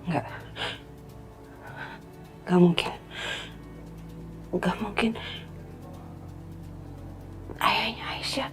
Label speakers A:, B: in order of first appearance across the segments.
A: Enggak. Gak mungkin. Gak mungkin. Ayahnya Aisyah.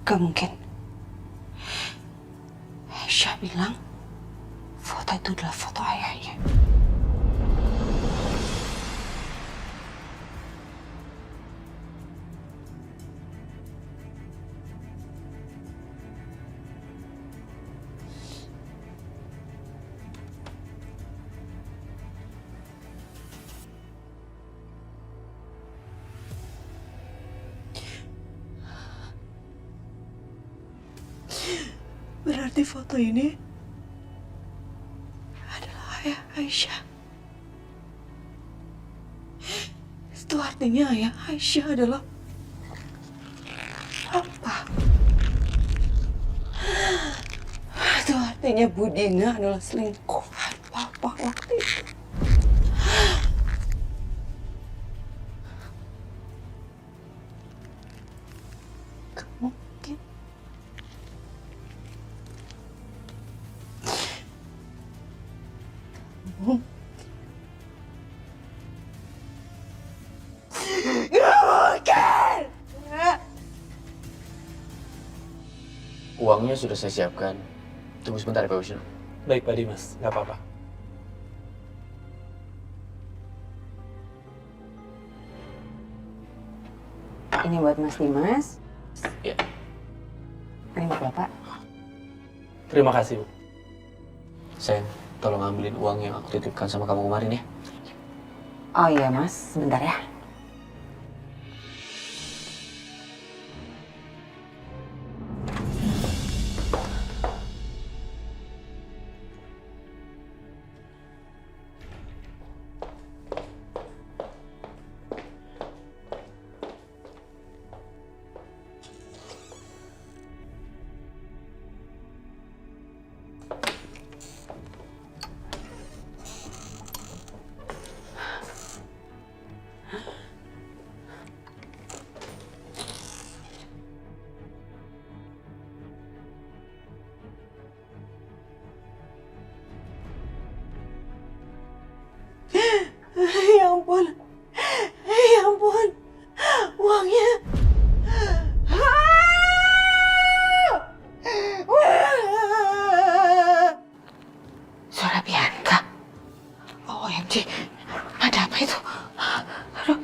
A: Gak mungkin. Aisyah bilang foto itu adalah foto ayahnya. Berarti foto ini adalah ayah Aisyah. Itu artinya ayah Aisyah adalah Papa. Itu artinya Budina adalah selingkuhan Papa waktu itu. Kamu mungkin.
B: Uangnya sudah saya siapkan. Tunggu sebentar ya Pak Wisnu.
C: Baik Pak Dimas, nggak apa-apa.
A: Ini buat Mas Dimas.
B: Ya.
A: Ini buat Bapak.
C: Terima kasih Bu.
B: Sayang, tolong ambilin uang yang aku titipkan sama kamu kemarin ya.
A: Oh iya Mas, sebentar ya. Ya ampun. Ya ampun. Uangnya. Suara Bianca. OMG. Ada apa itu? Aduh.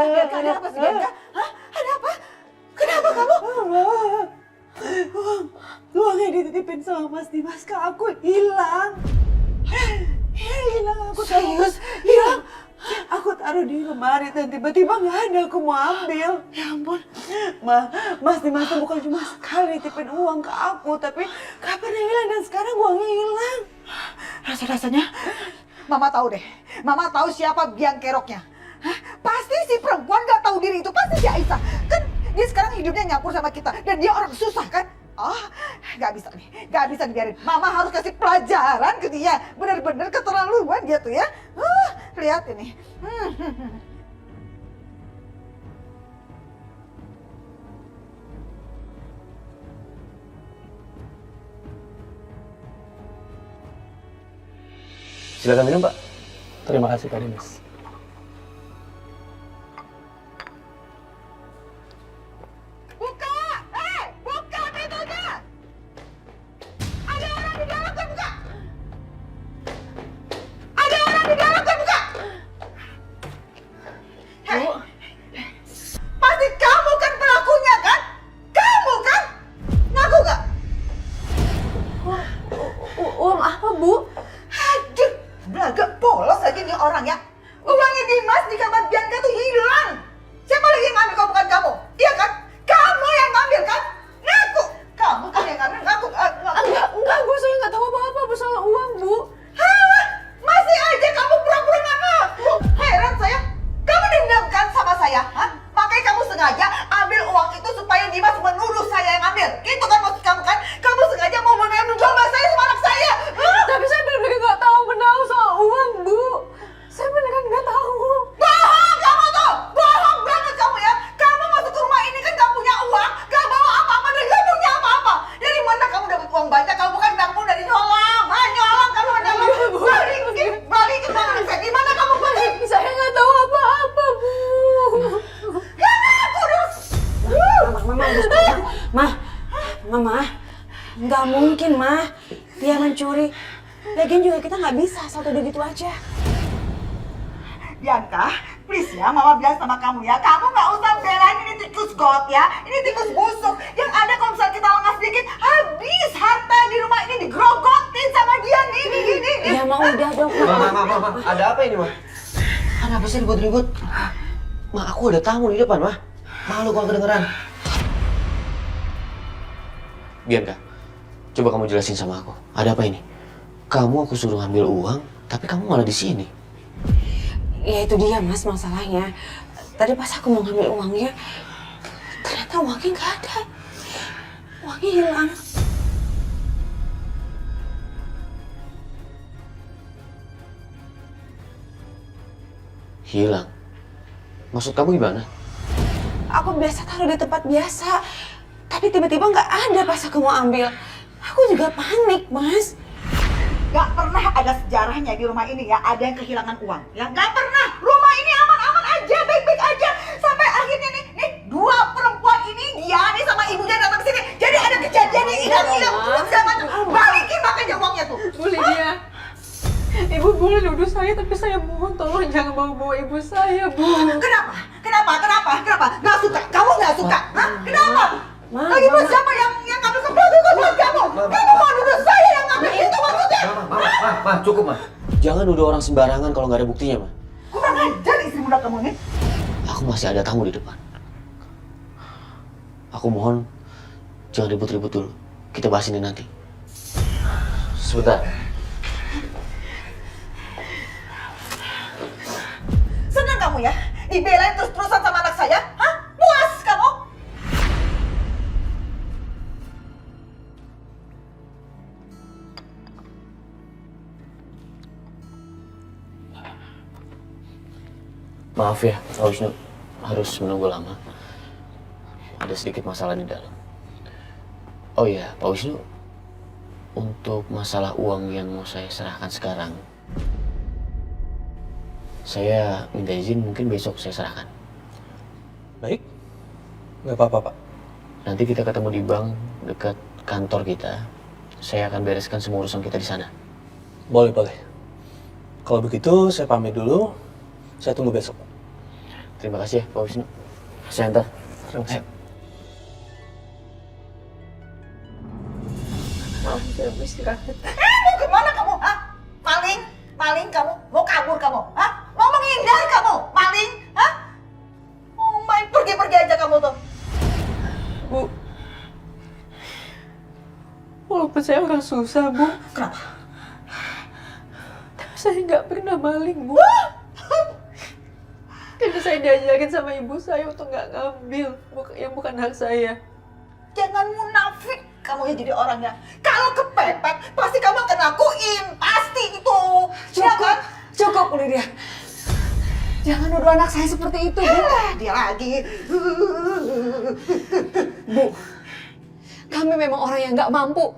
A: Bianca, ada apa sih Bianca? Hah? Ada apa? Kenapa kamu? Uang yang dititipin sama Mas Dimas ke aku hilang. Hilang, aku taruh. Hilang. Aku taruh di lemari dan tiba-tiba nggak ada, aku mau ambil. Ya ampun. Mas Dimas tuh bukan cuma sekali titipin uang ke aku, tapi kapan hilang dan sekarang uangnya hilang. Rasa-rasanya
D: Mama tahu deh. Mama tahu siapa biang keroknya. Hah? Pasti si perempuan nggak tahu diri itu. Pasti si Aisyah. Kan dia sekarang hidupnya nyampur sama kita. Dan dia orang susah kan. Nggak bisa nih. Nggak bisa dibiarin. Mama harus kasih pelajaran ke dia. Bener-bener keterlaluan dia tuh ya. Lihat ini.
B: Silakan minum Pak.
C: Terima kasih Pak Dimas.
D: Buka! Buka pintunya! Ada orang di dalam kan buka! Ada orang di dalam kan buka! Uangnya Dimas di kamar Bianca tuh hilang. Siapa lagi yang ngambil kalau bukan kamu? Iya kan? Kamu yang ngambil kan? Ngaku. Kamu kan yang ngambil, ngaku.
A: Enggak, Bu. Saya nggak tahu apa-apa soal uang, Bu.
D: Hah? Masih aja kamu pura-pura nggak ngaku. Heran saya. Kamu dendam kan sama saya? Hah? Makanya kamu sengaja ambil uang itu supaya Dimas menuduh saya yang ambil. Gitu kan maksud kamu kan? Kamu sengaja mau menjomblo saya sama anak saya. Hah?
A: Tapi saya benar-benar nggak tahu benar soal uang, Bu. Saya beneran nggak tahu.
D: Bohong kamu tuh! Bohong banget kamu ya! Kamu masuk ke rumah ini kan gak punya uang, gak bawa apa-apa dan gak punya apa-apa. Dari mana kamu dapat uang banyak? Kamu kan kamu dari nyolong. Ah, nyolong kamu ada balikin uang anak saya. Di mana kamu beli?
A: Saya nggak tahu apa-apa, Bu.
D: Ya ngaku dong!
A: Mama, nggak mungkin, Ma. Dia mencuri. Lagian juga kita nggak bisa asal tuduh gitu aja.
D: Bianca, please ya, Mama bilang sama kamu ya, kamu gak usah belain ini tikus got ya, ini tikus busuk. Yang ada kalau misalnya kita lengah sedikit, habis harta di rumah ini digerogotin sama dia nih.
A: Ya, Ma, udah dong.
B: Ma, ada apa ini, Ma? Ada apa sih ribut-ribut? Ma, aku ada tamu di depan, Ma. Malu kalau kedengeran. Bianca, coba kamu jelasin sama aku. Ada apa ini? Kamu aku suruh ambil uang, tapi kamu malah di sini.
A: Ya itu dia, Mas, masalahnya. Tadi pas aku mau ngambil uangnya, ternyata uangnya nggak ada. Uangnya hilang.
B: Hilang? Maksud kamu gimana?
A: Aku biasa taruh di tempat biasa, tapi tiba-tiba nggak ada pas aku mau ambil. Aku juga panik, Mas.
D: Gak pernah ada sejarahnya di rumah ini ya, ada yang kehilangan uang. Ya gak pernah, rumah ini aman-aman aja, baik-baik aja. Sampai akhirnya nih dua perempuan ini, dia nih sama ibunya datang ke sini. Jadi ada kejadian yang hilang-hilang, segala macam. Balikin makanya uangnya tuh.
A: Bu Lydia, Ibu boleh nuduh saya, tapi saya mohon tolong jangan bawa-bawa ibu saya, Bu.
D: Kenapa? Gak suka? Kamu gak suka? Hah? Kenapa?
A: Ma,
D: Lagi pun siapa yang ngambil keputusan buat kamu? Kamu mau nuduh saya yang ngambil itu maksudnya?
B: Ma, cukup, Ma. Jangan nuduh orang sembarangan kalau nggak ada buktinya, Ma.
D: Kurang ajar istri muda kamu nih.
B: Aku masih ada tamu di depan. Aku mohon, jangan ribut-ribut dulu. Kita bahas ini nanti. Sebentar.
D: Senang kamu ya? Dibelain terus-terusan sama anak saya? Hah? Puas kamu?
B: Maaf ya, Pak Wisnu. Harus menunggu lama. Ada sedikit masalah di dalam. Oh iya, Pak Wisnu. Untuk masalah uang yang mau saya serahkan sekarang, saya minta izin mungkin besok saya serahkan.
C: Baik. Nggak apa-apa, Pak.
B: Nanti kita ketemu di bank dekat kantor kita. Saya akan bereskan semua urusan kita di sana.
C: Boleh. Kalau begitu, saya pamit dulu. Saya tunggu besok.
B: Terima kasih ya, Pak Wisnu. Saya antar.
C: Terima kasih.
A: Maaf, saya mau istirahat.
D: Mau kemana kamu? Hah? Maling kamu? Mau kabur kamu? Hah? Mau menghindar kamu? Maling? Hah? Mau main pergi-pergi aja kamu tuh.
A: Bu, walaupun saya orang susah, Bu.
D: Kenapa?
A: Tapi saya nggak pernah maling, Bu. Karena saya diajarin sama ibu saya untuk nggak ngambil yang bukan hak saya.
D: Jangan munafik kamu ya jadi orangnya. Kalau kepepet, pasti kamu akan lakuin. Pasti itu. Ya kan?
A: Cukup, Lydia. Jangan nuduh anak saya seperti itu, Bu.
D: Dia lagi.
A: Bu, kami memang orang yang nggak mampu.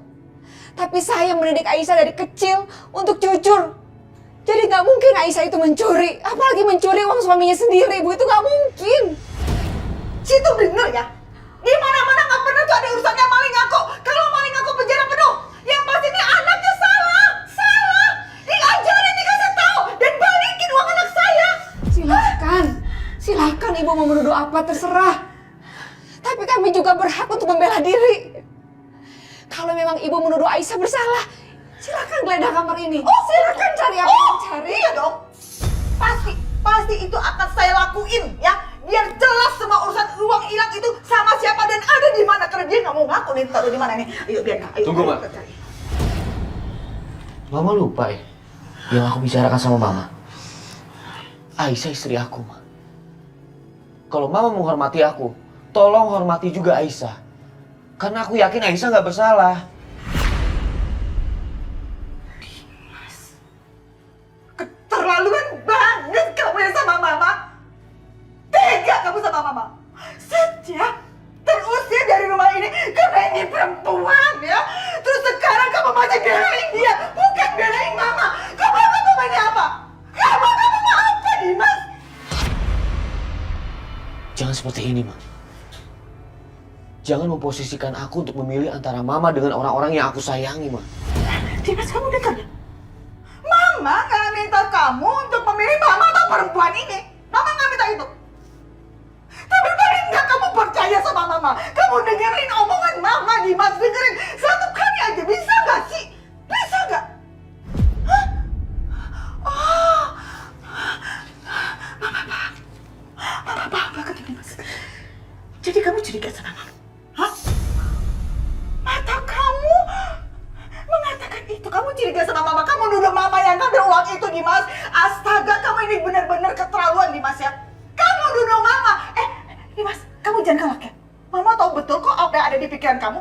A: Tapi saya mendidik Aisyah dari kecil untuk jujur. Jadi nggak mungkin Aisyah itu mencuri. Apalagi mencuri uang suaminya sendiri, Bu. Itu nggak mungkin.
D: Situ bener ya. Di mana-mana nggak pernah tuh ada urusannya maling ngaku. Kalau maling ngaku penjara penuh. Yang pasti ini anaknya salah. Diajarin, dikasih tahu dan balikin uang anak saya.
A: Silakan ibu mau menuduh apa terserah. Tapi kami juga berhak untuk membela diri. Kalau memang ibu menuduh Aisyah bersalah, silakan geledah kamar ini.
D: Oh, silakan
A: cari apa yang cari.
D: Iya dong. Pasti itu akan saya lakuin ya. Biar jelas semua urusan uang hilang itu sama siapa dan ada di mana. Karena dia nggak mau ngaku nih taruh di mana nih. Ayo Bianca, ayo.
B: Tunggu, Ma.
D: kita cari.
B: Mama lupa ya yang aku bicarakan sama Mama. Aisyah istri aku, Ma. Kalau Mama menghormati aku, tolong hormati juga Aisyah. Karena aku yakin Aisyah nggak bersalah.
D: Keterlaluan banget kamu ya sama Mama. Tega kamu sama Mama. Sejak terusir dari rumah ini karena ini perempuan ya. Terus sekarang kamu masih belain dia, bukan belain Mama. Kamu maunya apa? Kamu mau apa, Dimas?
B: Jangan seperti ini, Ma. Jangan memposisikan aku untuk memilih antara Mama dengan orang-orang yang aku sayangi, Ma.
D: Dimas, kamu dengar? Mama nggak minta kamu untuk memilih Mama atau perempuan ini. Mama nggak minta itu. Tapi paling nggak kamu percaya sama Mama. Kamu dengerin omongan Mama, Dimas. Dengerin satu kali aja. Bisa nggak sih? Bisa nggak? Hah? Oh. Mama paham banget ini, Mas. Jadi kamu curiga sama Mama? Hah? Mata kamu mengatakan itu. Kamu curiga sama Mama. Kamu nuduh Mama yang ngambil uang itu, Dimas. Astaga, kamu ini benar-benar keterlaluan, Dimas ya. Kamu nuduh Mama. Dimas, kamu jangan galak ya. Mama tahu betul kok apa yang ada di pikiran kamu.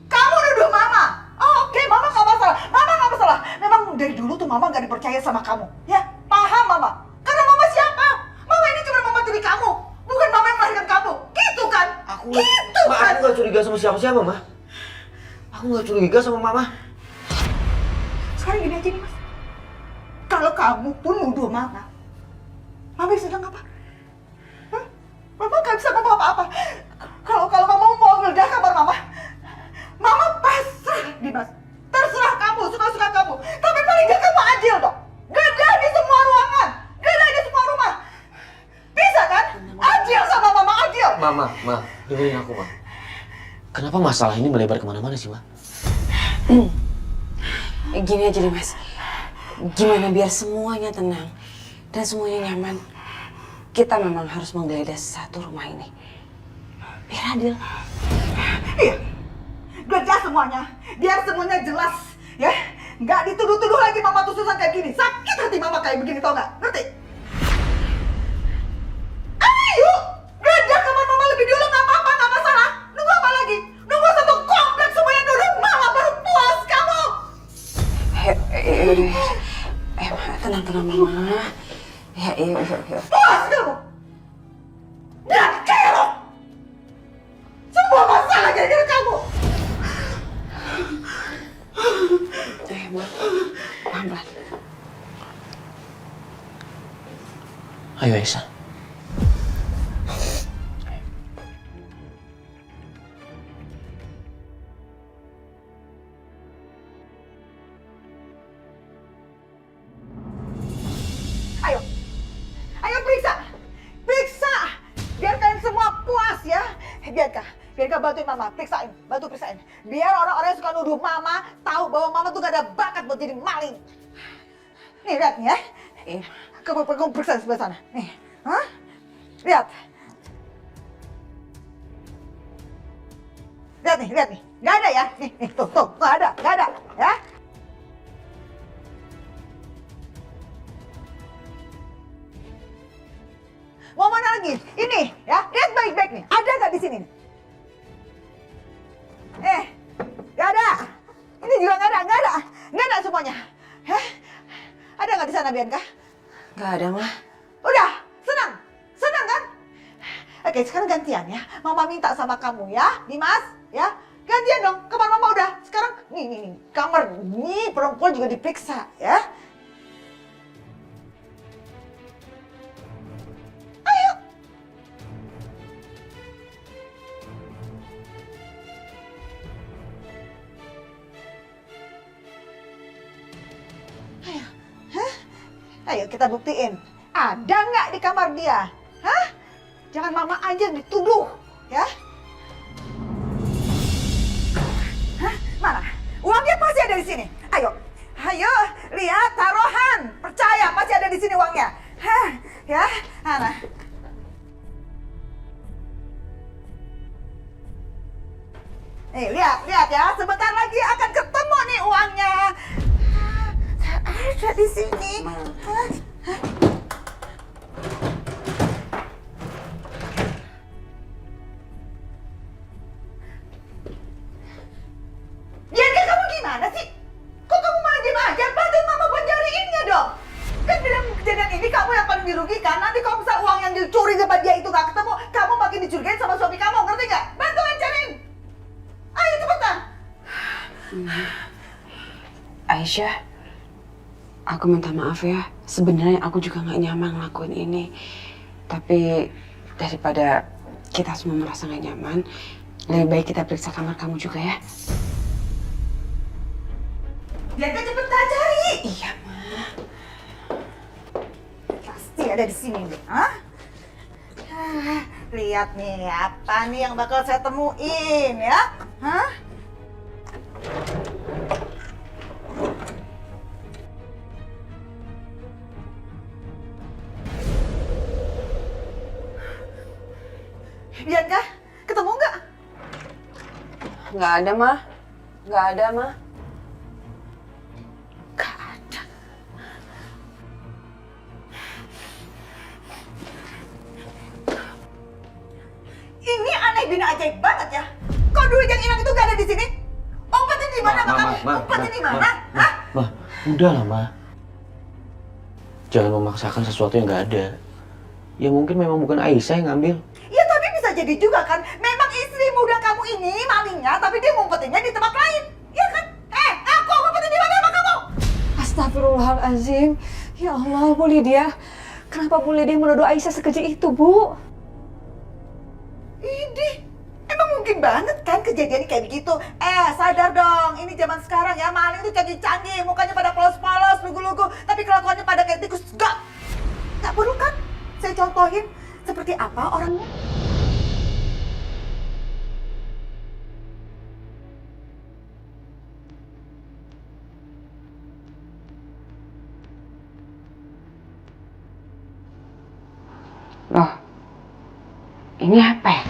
D: Kamu nuduh Mama. Oh, oke, Mama nggak masalah. Mama nggak masalah. Memang dari dulu tuh Mama nggak dipercaya sama kamu. Ya, paham Mama. Karena Mama siapa? Mama ini cuma Mama tiri kamu. Bukan Mama yang melahirkan kamu. Gitu kan?
B: Aku nggak curiga sama siapa-siapa, Ma. Aku nggak curiga sama Mama.
D: Sekarang gini aja nih, Mas. Kalau kamu pun nuduh Mama, Mama bisa bilang apa? Hah? Mama gak bisa ngomong apa-apa. Kalau kamu mau ngeledah kamar Mama pasrah, Dimas. Terserah kamu, suka-suka kamu. Tapi paling gak kamu adil dong. Geledah di semua ruangan. Geledah di semua rumah. Bisa kan? Adil sama Mama, adil.
B: Ma, dengerin aku, Ma. Kenapa masalah ini melebar kemana-mana sih, Ma?
E: Gini aja deh, Mas. Gimana biar semuanya tenang dan semuanya nyaman? Kita memang harus menggeledah satu rumah ini. Biar adil.
D: Iya. Geledah semuanya. Biar semuanya jelas. Ya. Nggak dituduh-tuduh lagi Mama tuh susah kayak gini. Sakit hati Mama kayak begini, tau nggak? Ngerti? Ayo! Geledah kamar Mama lebih dulu, nggak apa-apa, nggak masalah. Nunggu apa lagi? Nunggu satu kompleks semuanya duduk Mama baru puas kamu.
E: Tenang, Mama. Ya, iya.
D: Puas kamu! Dan kerok! Semua masalah gara-gara kamu!
E: Ma. Pelan-pelan.
B: Ayo, Aisyah.
D: Ayo periksa! Periksa! Biar kalian semua puas ya! Bianca bantuin Mama, bantu periksain. Biar orang-orang yang suka nuduh Mama tahu bahwa Mama tuh gak ada bakat buat jadi maling. Nih, lihat nih ya. Kamu periksa di sebelah sana. Nih, hah? Lihat. Lihat nih. Gak ada ya? Nih, tuh, gak ada, ya? Mau mana lagi? Ini, ya. Lihat baik-baik nih. Ada nggak di sini? Nggak ada. Ini juga nggak ada semuanya. Ada nggak di sana, Bianca?
E: Nggak ada, Ma.
D: Udah, senang kan? Oke, sekarang gantian ya. Mama minta sama kamu ya, Dimas, ya. Gantian dong, kamar Mama udah. Sekarang, nih, kamar nih perempuan juga diperiksa, ya. Ayo kita buktiin. Ada nggak di kamar dia? Hah? Jangan Mama aja yang dituduh, ya? Hah? Mana? Uangnya pasti ada di sini. Ayo, lihat taruhan. Percaya pasti ada di sini uangnya. Hah? Ya? merugikan. Nanti kalau misal uang yang dicuri sama dia itu nggak ketemu, kamu makin dicurigain sama suami kamu, ngerti nggak? Bantuin cariin. Ayo cepetan.
E: Aisyah, aku minta maaf ya. Sebenarnya aku juga nggak nyaman ngelakuin ini. Tapi daripada kita semua merasa nggak nyaman, lebih baik kita periksa kamar kamu juga ya.
D: Biar kan cepetan cari.
E: Iya, Ma.
D: Pasti ada di sini deh. Hah? Lihat nih, apa nih yang bakal saya temuin ya? Hah? Bianca, ketemu nggak?
E: Nggak ada, Ma. Nggak ada, Ma.
D: Nggak ada. Ini aneh bin ajaib banget ya. Kok duit yang hilang itu nggak ada di sini? Umpetnya di mana, Pak kamu? Umpetnya di mana? Hah?
B: Ma, udah lah, Ma. Jangan memaksakan sesuatu yang nggak ada. Ya mungkin memang bukan Aisyah yang ngambil.
D: Ya tapi bisa jadi juga kan. Memang istri muda kamu ini malingnya, tapi dia ngumpetinnya di tempat lain. Iya kan? Aku ngumpetin di mana sama kamu?
F: Astagfirullahaladzim. Ya Allah, Bu Lydia. Kenapa Bu Lydia menuduh Aisyah sekeji itu, Bu?
D: Ini emang mungkin banget kan kejadian kayak begitu. Sadar dong, ini zaman sekarang ya, maling itu canggih-canggih, mukanya pada polos-polos, lugu-lugu, tapi kelakuannya pada kayak tikus. Gak perlu kan? Saya contohin seperti apa orangnya.
E: Loh, ini apa ya?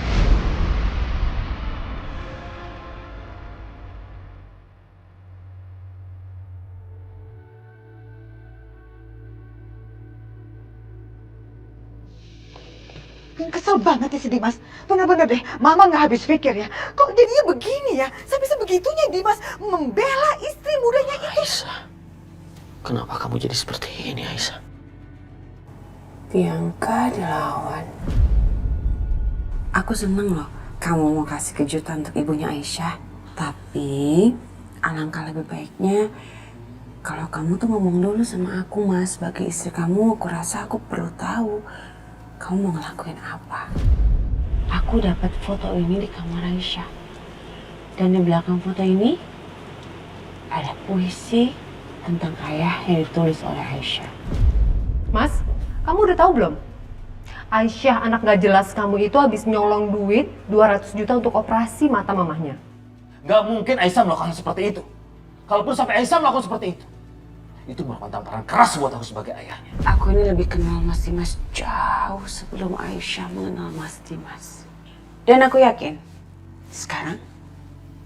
D: Kesel banget ya si Dimas. Bener-bener deh, Mama nggak habis pikir ya. Kok jadinya begini ya? Sampai sebegitunya Dimas membela istri mudanya itu.
B: Aisyah, kenapa kamu jadi seperti ini, Aisyah?
E: Bianca dilawan. Aku seneng loh kamu mau kasih kejutan untuk ibunya Aisyah. Tapi alangkah lebih baiknya kalau kamu tuh ngomong dulu sama aku, Mas. Sebagai istri kamu, aku rasa aku perlu tahu kamu mau ngelakuin apa. Aku dapat foto ini di kamar Aisyah. Dan di belakang foto ini ada puisi tentang ayah yang ditulis oleh Aisyah.
F: Mas, kamu udah tahu belum? Aisyah anak gak jelas kamu itu habis nyolong duit 200 juta untuk operasi mata mamahnya.
C: Gak mungkin Aisyah melakukan seperti itu. Kalaupun sampai Aisyah melakukan seperti itu merupakan tamparan keras buat aku sebagai ayahnya.
E: Aku ini lebih kenal Mas Dimas jauh sebelum Aisyah mengenal Mas Dimas. Dan aku yakin, sekarang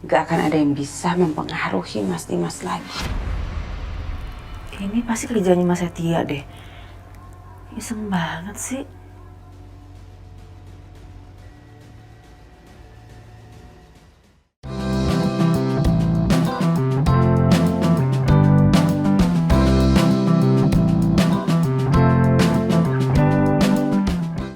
E: gak akan ada yang bisa mempengaruhi Mas Dimas lagi.
F: Ini pasti kerjanya Mas Setia deh. Iseng banget sih.